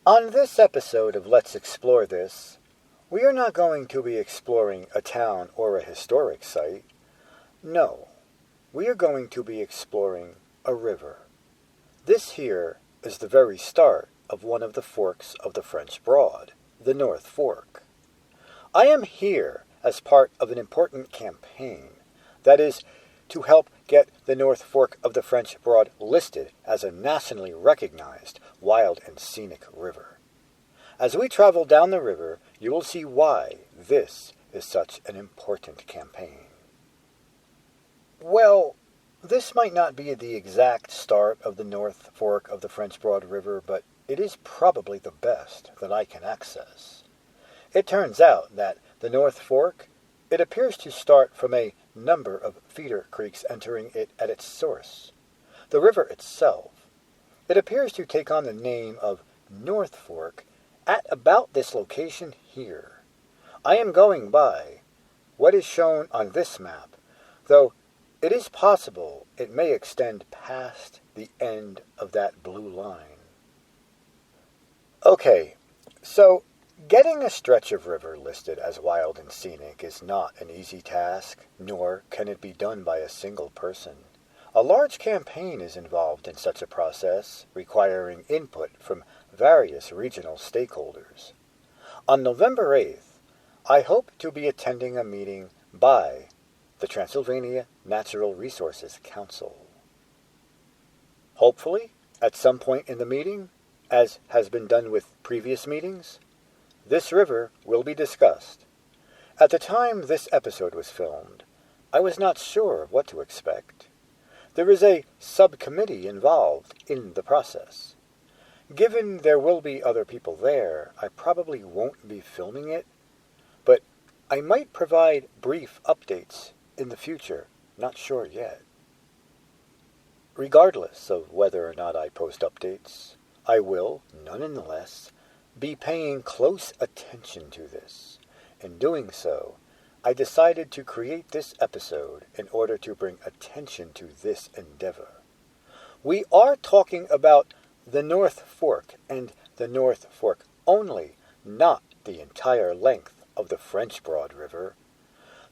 On this episode of Let's Explore This, we are not going to be exploring a town or a historic site. No, we are going to be exploring a river. This here is the very start of one of the forks of the French Broad, the North Fork. I am here as part of an important campaign, that is, to help get the North Fork of the French Broad listed as a nationally recognized wild and scenic river. As we travel down the river, you will see why this is such an important campaign. Well, this might not be the exact start of the North Fork of the French Broad River, but it is probably the best that I can access. It turns out that the North Fork, it appears to start from a number of feeder creeks entering it at its source. The river itself, it appears to take on the name of North Fork at about this location here. I am going by what is shown on this map, though it is possible it may extend past the end of that blue line. Okay, so getting a stretch of river listed as wild and scenic is not an easy task, nor can it be done by a single person. A large campaign is involved in such a process, requiring input from various regional stakeholders. On November 8th, I hope to be attending a meeting by the Transylvania Natural Resources Council. Hopefully, at some point in the meeting, as has been done with previous meetings, this river will be discussed. At the time this episode was filmed, I was not sure of what to expect. There is a subcommittee involved in the process. Given there will be other people there, I probably won't be filming it, but I might provide brief updates in the future, not sure yet. Regardless of whether or not I post updates, I will, nonetheless, be paying close attention to this. In doing so, I decided to create this episode in order to bring attention to this endeavor. We are talking about the North Fork, and the North Fork only, not the entire length of the French Broad River.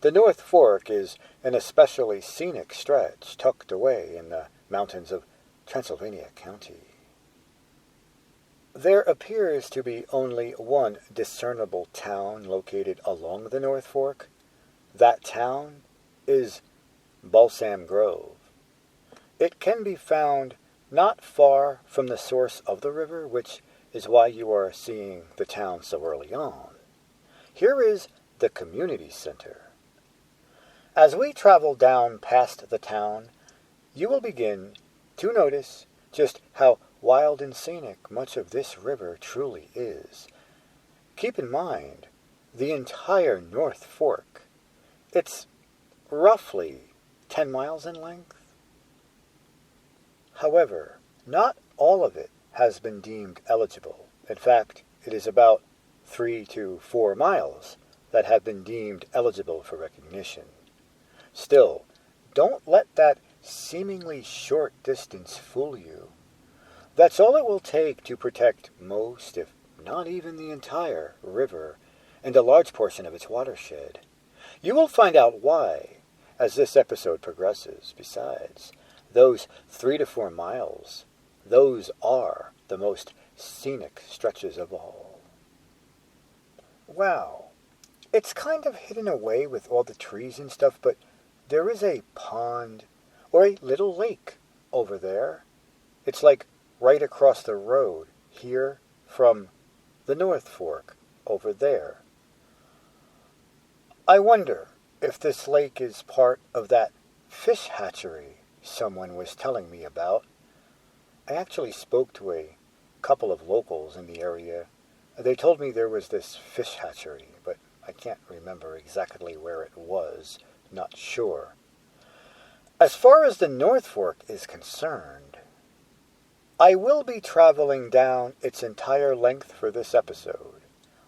The North Fork is an especially scenic stretch tucked away in the mountains of Transylvania County. There appears to be only one discernible town located along the North Fork. That town is Balsam Grove. It can be found not far from the source of the river, which is why you are seeing the town so early on. Here is the community center. As we travel down past the town, you will begin to notice just how wild and scenic much of this river truly is. Keep in mind, the entire North Fork, it's roughly 10 miles in length. However, not all of it has been deemed eligible. In fact, it is about 3 to 4 miles that have been deemed eligible for recognition. Still, don't let that seemingly short distance fool you. That's all it will take to protect most, if not even the entire, river and a large portion of its watershed. You will find out why as this episode progresses. Besides, those 3 to 4 miles, those are the most scenic stretches of all. Wow, it's kind of hidden away with all the trees and stuff, but there is a pond or a little lake over there. It's like right across the road here from the North Fork over there. I wonder if this lake is part of that fish hatchery someone was telling me about. I actually spoke to a couple of locals in the area. They told me there was this fish hatchery, but I can't remember exactly where it was. Not sure. As far as the North Fork is concerned, I will be traveling down its entire length for this episode.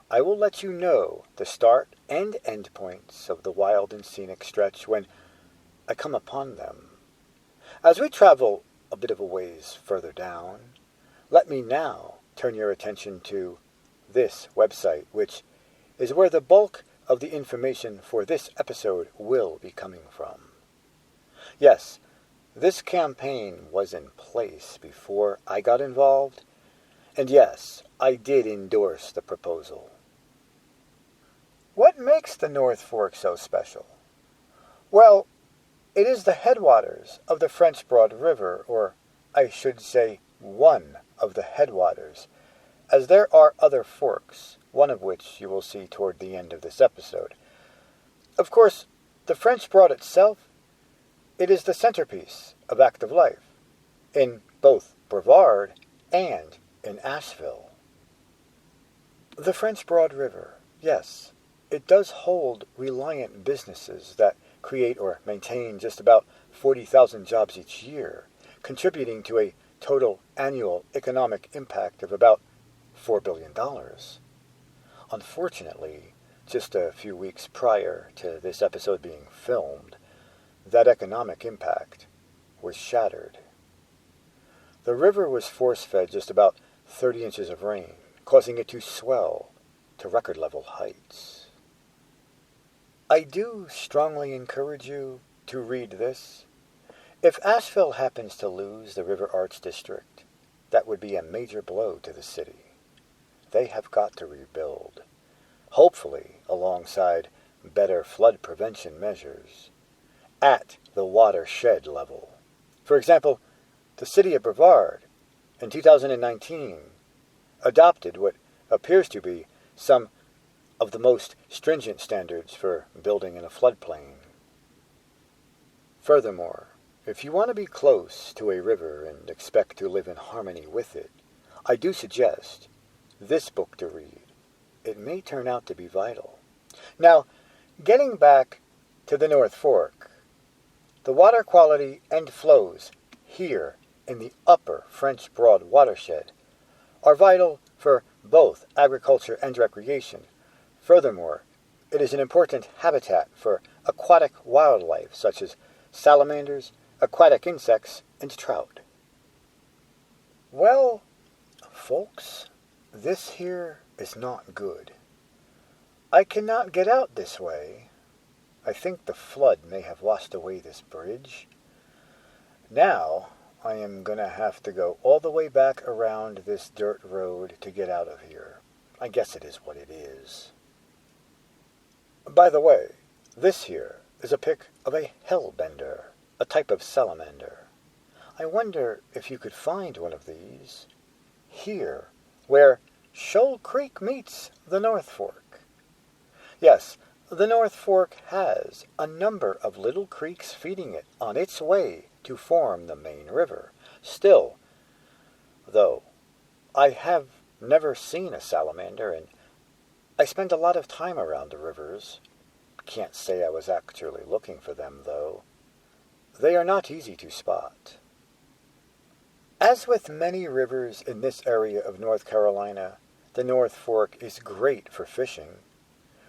I will let you know the start and end points of the wild and scenic stretch when I come upon them. As we travel a bit of a ways further down, let me now turn your attention to this website, which is where the bulk of the information for this episode will be coming from. Yes, this campaign was in place before I got involved, and yes, I did endorse the proposal. What makes the North Fork so special? Well, it is the headwaters of the French Broad River, or I should say one of the headwaters, as there are other forks, one of which you will see toward the end of this episode. Of course, the French Broad itself, it is the centerpiece of active life, in both Brevard and in Asheville. The French Broad River, yes, it does hold reliant businesses that create or maintain just about 40,000 jobs each year, contributing to a total annual economic impact of about $4 billion. Unfortunately, just a few weeks prior to this episode being filmed, that economic impact was shattered. The river was force-fed just about 30 inches of rain, causing it to swell to record-level heights. I do strongly encourage you to read this. If Asheville happens to lose the River Arts District, that would be a major blow to the city. They have got to rebuild, hopefully alongside better flood prevention measures, at the watershed level. For example, the city of Brevard, in 2019, adopted what appears to be some of the most stringent standards for building in a floodplain. Furthermore, if you want to be close to a river and expect to live in harmony with it, I do suggest this book to read. It may turn out to be vital. Now, getting back to the North Fork, the water quality and flows here in the upper French Broad watershed are vital for both agriculture and recreation. Furthermore, it is an important habitat for aquatic wildlife such as salamanders, aquatic insects, and trout. Well, folks, this here is not good. I cannot get out this way. I think the flood may have washed away this bridge. Now, I am going to have to go all the way back around this dirt road to get out of here. I guess it is what it is. By the way, this here is a pic of a hellbender, a type of salamander. I wonder if you could find one of these here, where Shoal Creek meets the North Fork. Yes, the North Fork has a number of little creeks feeding it on its way to form the main river. Still, though, I have never seen a salamander, and I spend a lot of time around the rivers. Can't say I was actually looking for them, though. They are not easy to spot. As with many rivers in this area of North Carolina, the North Fork is great for fishing.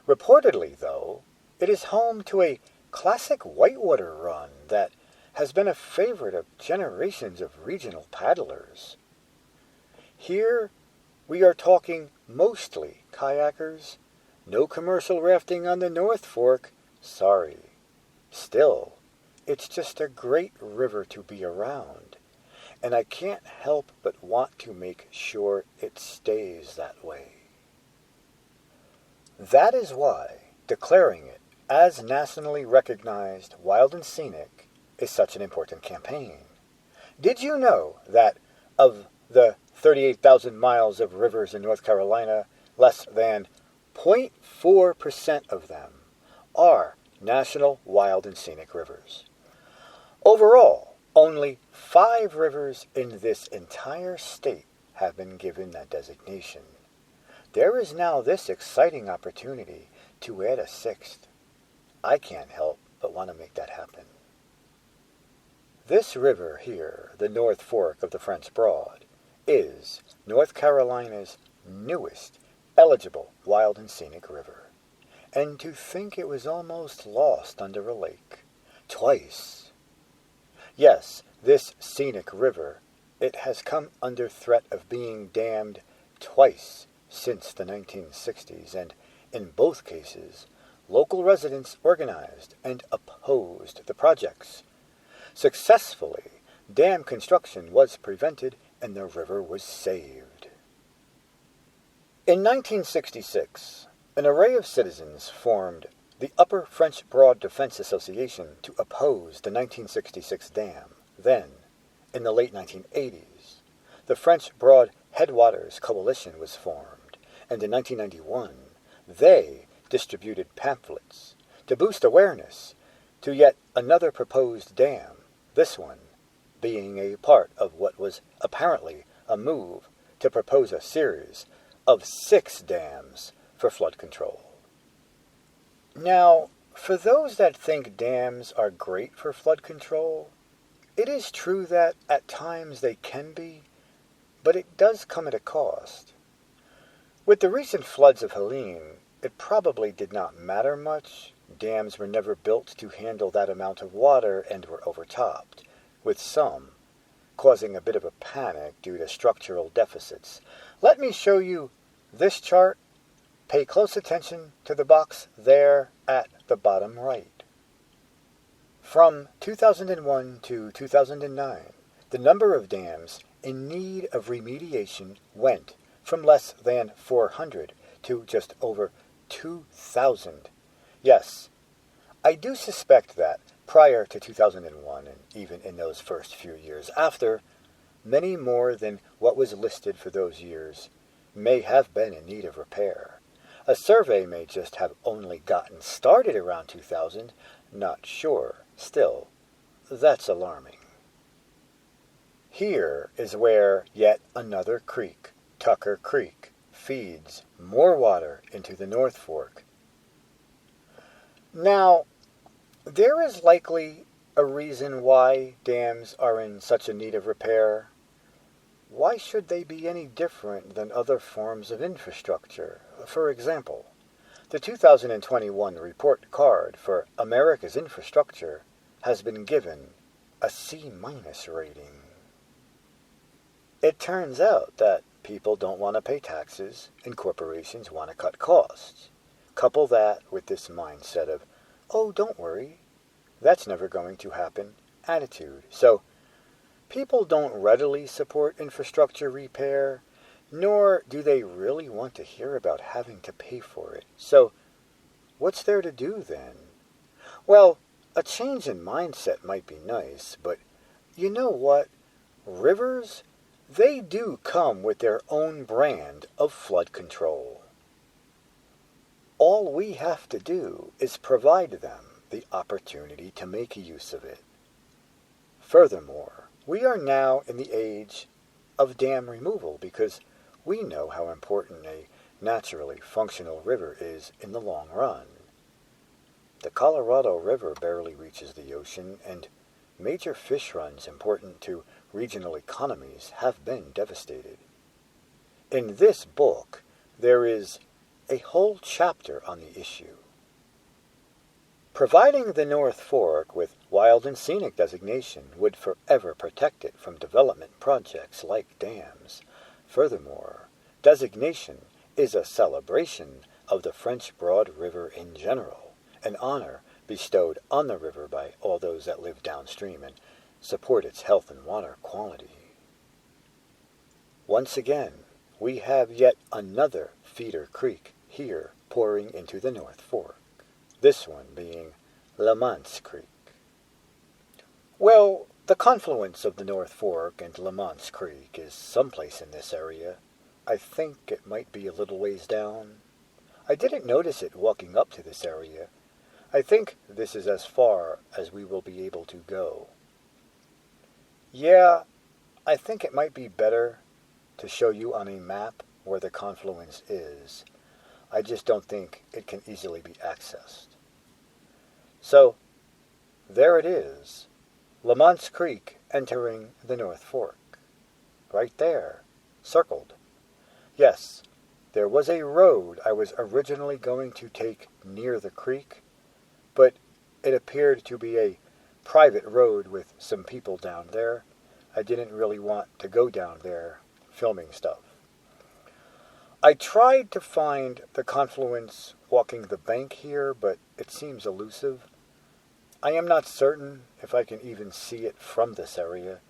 Reportedly, though, it is home to a classic whitewater run that has been a favorite of generations of regional paddlers. Here, we are talking mostly kayakers. No commercial rafting on the North Fork. Sorry. Still, it's just a great river to be around, and I can't help but want to make sure it stays that way. That is why declaring it as nationally recognized wild and scenic is such an important campaign. Did you know that of the 38,000 miles of rivers in North Carolina, less than 0.4% of them are national wild and scenic rivers? Overall, only 5 rivers in this entire state have been given that designation. There is now this exciting opportunity to add a 6th. I can't help but want to make that happen. This river here, the North Fork of the French Broad, is North Carolina's newest eligible wild and scenic river. And to think it was almost lost under a lake. Twice. Yes, this scenic river, it has come under threat of being dammed twice since the 1960s, and in both cases, local residents organized and opposed the projects. Successfully, dam construction was prevented and the river was saved. In 1966, an array of citizens formed the Upper French Broad Defense Association to oppose the 1966 dam. Then, in the late 1980s, the French Broad Headwaters Coalition was formed, and in 1991, they distributed pamphlets to boost awareness to yet another proposed dam, this one being a part of what was apparently a move to propose a series of 6 dams for flood control. Now, for those that think dams are great for flood control, it is true that at times they can be, but it does come at a cost. With the recent floods of Helene, it probably did not matter much. Dams were never built to handle that amount of water and were overtopped, with some causing a bit of a panic due to structural deficits. Let me show you this chart. Pay close attention to the box there at the bottom right. From 2001 to 2009, the number of dams in need of remediation went from less than 400 to just over 2,000. Yes, I do suspect that prior to 2001, and even in those first few years after, many more than what was listed for those years may have been in need of repair. A survey may just have only gotten started around 2000, not sure. Still, that's alarming. Here is where yet another creek, Tucker Creek, feeds more water into the North Fork. Now, there is likely a reason why dams are in such a need of repair. Why should they be any different than other forms of infrastructure? For example, the 2021 report card for America's infrastructure has been given a C- rating. It turns out that people don't want to pay taxes and corporations want to cut costs. Couple that with this mindset of, oh, don't worry, that's never going to happen attitude. So, people don't readily support infrastructure repair, nor do they really want to hear about having to pay for it. So, what's there to do then? Well, a change in mindset might be nice, but you know what? Rivers, they do come with their own brand of flood control. All we have to do is provide them the opportunity to make use of it. Furthermore, we are now in the age of dam removal because we know how important a naturally functional river is in the long run. The Colorado River barely reaches the ocean, and major fish runs important to regional economies have been devastated. In this book, there is a whole chapter on the issue. Providing the North Fork with wild and scenic designation would forever protect it from development projects like dams. Furthermore, designation is a celebration of the French Broad River in general, an honor bestowed on the river by all those that live downstream and support its health and water quality. Once again, we have yet another feeder creek here pouring into the North Fork, this one being Lamont's Creek. Well, the confluence of the North Fork and Lamont's Creek is someplace in this area. I think it might be a little ways down. I didn't notice it walking up to this area. I think this is as far as we will be able to go. Yeah, I think it might be better to show you on a map where the confluence is. I just don't think it can easily be accessed. So, there it is, Lamont's Creek entering the North Fork. Right there, circled. Yes, there was a road I was originally going to take near the creek, but it appeared to be a private road with some people down there. I didn't really want to go down there filming stuff. I tried to find the confluence walking the bank here, but it seems elusive. I am not certain if I can even see it from this area.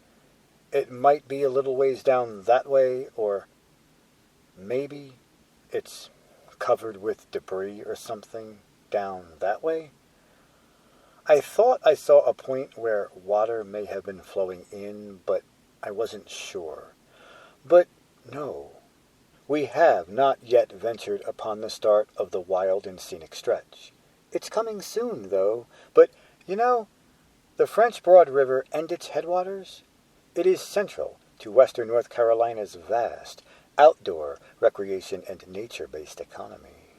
It might be a little ways down that way, or maybe it's covered with debris or something down that way. I thought I saw a point where water may have been flowing in, but I wasn't sure. But no, we have not yet ventured upon the start of the wild and scenic stretch. It's coming soon, though, but, the French Broad River and its headwaters, it is central to western North Carolina's vast outdoor recreation and nature-based economy.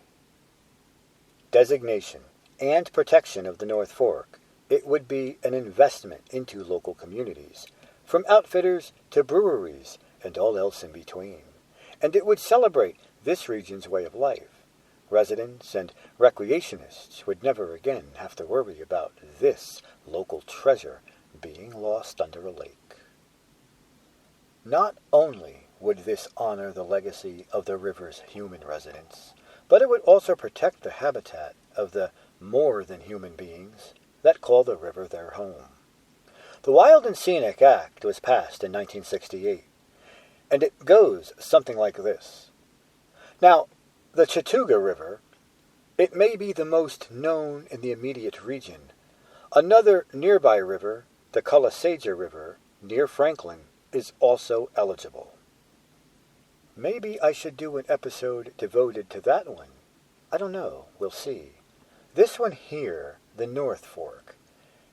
Designation and protection of the North Fork, it would be an investment into local communities, from outfitters to breweries and all else in between. And it would celebrate this region's way of life. Residents and recreationists would never again have to worry about this local treasure being lost under a lake. Not only would this honor the legacy of the river's human residents, but it would also protect the habitat of the more than human beings that call the river their home. The Wild and Scenic Act was passed in 1968, and it goes something like this. Now, the Chattooga River, it may be the most known in the immediate region. Another nearby river, the Colasaja River, near Franklin, is also eligible. Maybe I should do an episode devoted to that one. I don't know, we'll see. This one here, the North Fork,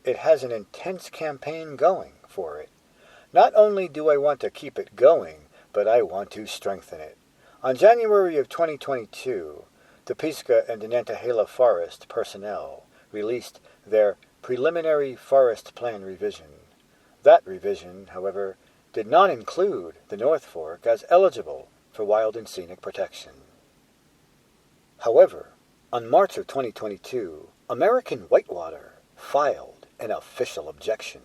it has an intense campaign going for it. Not only do I want to keep it going, but I want to strengthen it. On January of 2022, the Pisgah and Nantahala Forest personnel released their preliminary forest plan revision. That revision, however, did not include the North Fork as eligible for wild and scenic protection. However, on March of 2022, American Whitewater filed an official objection,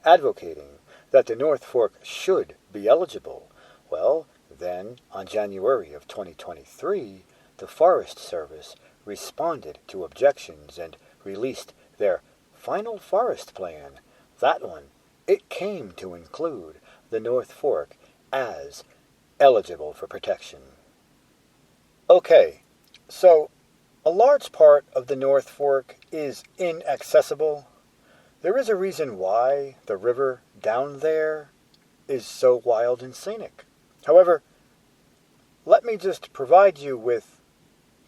advocating that the North Fork should be eligible. Well, then, on January of 2023, the Forest Service responded to objections and released their final forest plan. That one, it came to include the North Fork as eligible for protection. Okay, so a large part of the North Fork is inaccessible. There is a reason why the river down there is so wild and scenic. However, let me just provide you with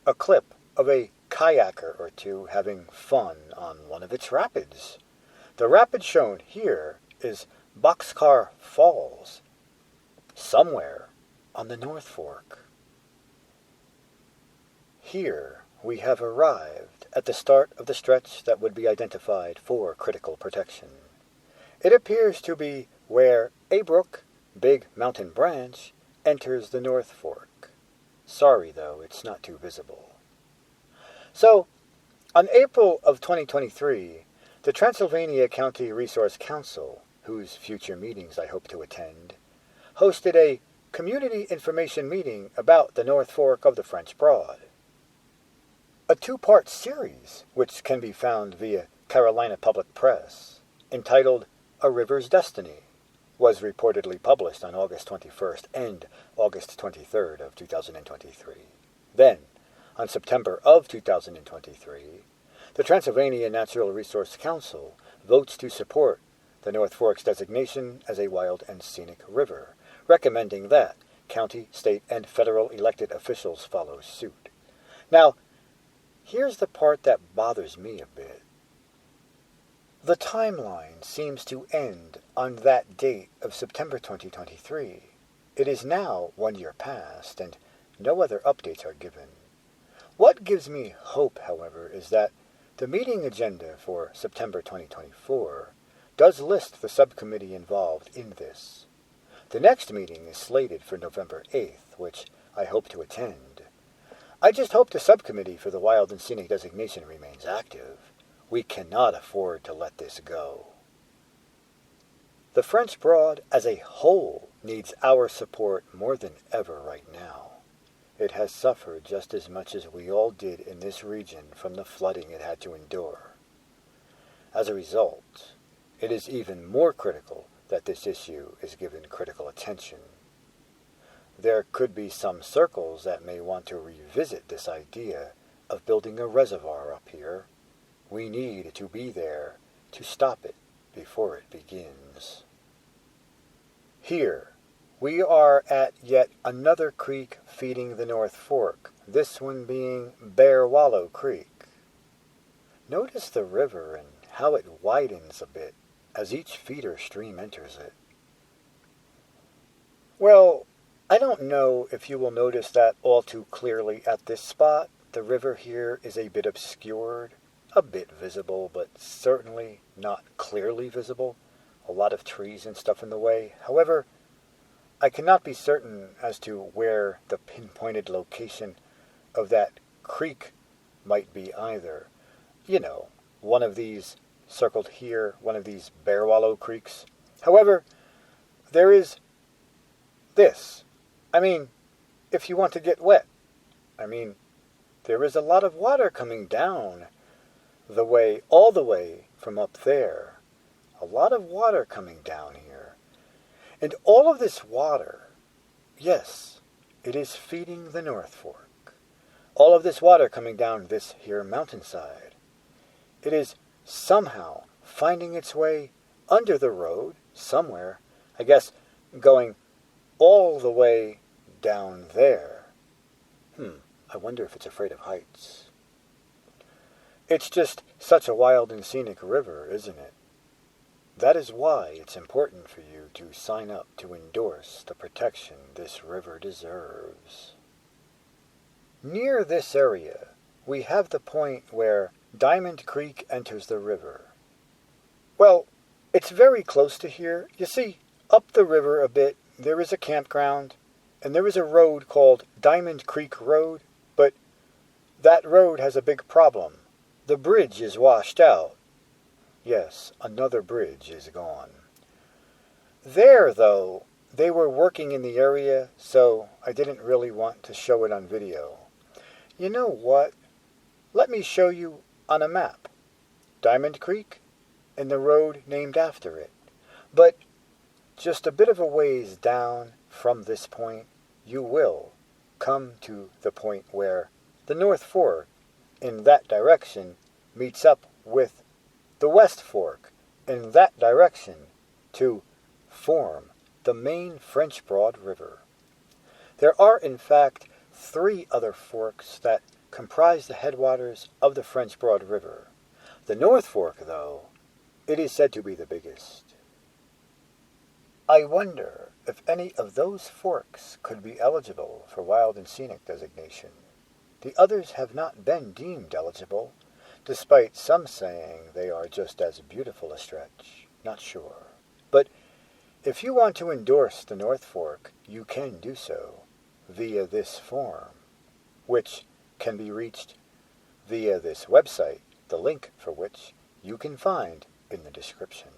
a clip of a kayaker or two having fun on one of its rapids. The rapid shown here is Boxcar Falls, somewhere on the North Fork. Here we have arrived at the start of the stretch that would be identified for critical protection. It appears to be where a brook, Big Mountain Branch, enters the North Fork. Sorry, though, it's not too visible. So, on April of 2023, the Transylvania County Resource Council, whose future meetings I hope to attend, hosted a community information meeting about the North Fork of the French Broad. A two-part series, which can be found via Carolina Public Press, entitled A River's Destiny, was reportedly published on August 21st and August 23rd of 2023. Then, on September of 2023, the Transylvania Natural Resource Council votes to support the North Fork's designation as a wild and scenic river, recommending that county, state, and federal elected officials follow suit. Now, here's the part that bothers me a bit. The timeline seems to end on that date of September 2023. It is now 1 year past, and no other updates are given. What gives me hope, however, is that the meeting agenda for September 2024 does list the subcommittee involved in this. The next meeting is slated for November 8th, which I hope to attend. I just hope the subcommittee for the Wild and Scenic designation remains active. We cannot afford to let this go. The French Broad as a whole needs our support more than ever right now. it has suffered just as much as we all did in this region from the flooding it had to endure. As a result, it is even more critical that this issue is given critical attention. There could be some circles that may want to revisit this idea of building a reservoir up here. We need to be there to stop it before it begins. Here, we are at yet another creek feeding the North Fork, this one being Bear Wallow Creek. Notice the river and how it widens a bit as each feeder stream enters it. Well, I don't know if you will notice that all too clearly at this spot. The river here is a bit obscured, a bit visible, but certainly not clearly visible. A lot of trees and stuff in the way. However, I cannot be certain as to where the pinpointed location of that creek might be either. You know, one of these circled here, one of these Bear Wallow creeks. However, there is this. I mean, if you want to get wet, there is a lot of water coming down all the way from up there. A lot of water coming down here. And all of this water, yes, it is feeding the North Fork. All of this water coming down this here mountainside. It is somehow finding its way under the road somewhere, I guess going all the way down there. I wonder if it's afraid of heights. It's just such a wild and scenic river, isn't it? That is why it's important for you to sign up to endorse the protection this river deserves. Near this area, we have the point where Diamond Creek enters the river. Well, it's very close to here. You see, up the river a bit, there is a campground, and there is a road called Diamond Creek Road, but that road has a big problem. The bridge is washed out. Yes, another bridge is gone. There, though, they were working in the area, so I didn't really want to show it on video. You know what? Let me show you on a map. Diamond Creek and the road named after it. But just a bit of a ways down from this point, you will come to the point where the North Fork in that direction meets up with the West Fork in that direction to form the main French Broad River. There are, in fact, 3 other forks that comprise the headwaters of the French Broad River. The North Fork, though, it is said to be the biggest. I wonder if any of those forks could be eligible for wild and scenic designation. The others have not been deemed eligible, despite some saying they are just as beautiful a stretch. Not sure. But if you want to endorse the North Fork, you can do so via this form, which can be reached via this website, the link for which you can find in the description.